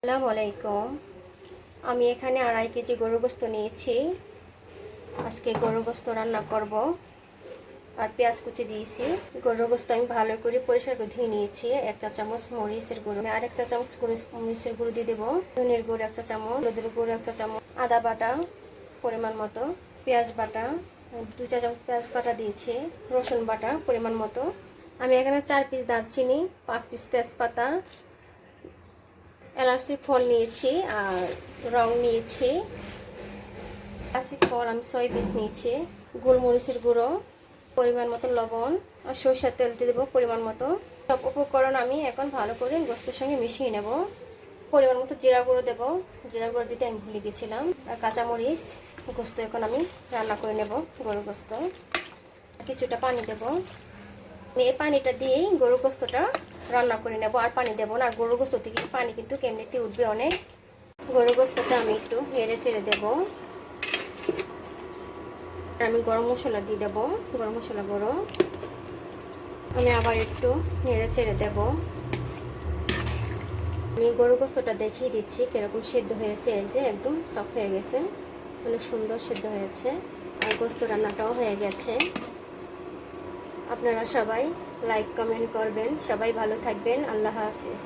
আসসালামু আলাইকুম। আমি এখানে 2.5 কেজি গরুর গোশত নিয়েছি। আজকে গরুর গোশত রান্না করব। আর পেঁয়াজ কুচি দিয়েছি। গরুর গোশত আমি ভালো করে পরিষ্কার করে ধুয়ে নিয়েছি। 1 চা চামচ মরিচের গুঁড়ো, আর 1 চা চামচ মরিচের গুঁড়ো দিয়ে দেবো। ধনের গুঁড়ো 1 চা চামচ, হলুদের গুঁড়ো 1 চা চামচ, আদা বাটা পরিমাণ মতো, পেঁয়াজ বাটা 2 চা চামচ পেঁয়াজ বাটা দিয়েছি, রসুন বাটা পরিমাণ মতো। আমি এখানে 4 পিস দারচিনি, 5 পিস তেজপাতা, এলাচি ফল নিয়েছি, আর রং নিয়েছি। এলাচি ফল আমি 6 পিস নিয়েছি। গোলমরিচের গুঁড়ো পরিমাণ মতো, লবণ আর সরষের তেল দিয়ে দেবো পরিমাণ মতো। সব উপকরণ আমি এখন ভালো করে গোশতের সঙ্গে মিশিয়ে নেব। পরিমাণ মতো জিরা গুঁড়ো দেবো, জিরা গুঁড়ো দিতে আমি ভুলে গেছিলাম। আর কাঁচামরিচ। গোশত এখন আমি রান্না করে নেব, গরুর গোশত। কিছুটা পানি দেবো। আমি এই পানিটা দিয়েই গরুর গোশতটা রান্না করে নেব, আর পানি দেবো না। আর গরুর গোশত থেকে পানি কিন্তু কেমনিতে উঠবে অনেক। গরুর গোশতটা আমি একটু নেড়ে চেড়ে দেবো। আমি গরম মশলা দিয়ে দেবো, গরম মশলা গুঁড়ো। আমি আবার একটু নেড়ে চেড়ে দেবো। আমি গরুর গোশতটা দেখিয়ে দিচ্ছি কিরকম সেদ্ধ হয়েছে। এই যে একদম সফট হয়ে গেছে, অনেক সুন্দর সেদ্ধ হয়েছে। আর গোশত রান্নাটাও হয়ে গেছে। আপনারা সবাই লাইক কমেন্ট করবেন। সবাই ভালো থাকবেন। আল্লাহ হাফেজ।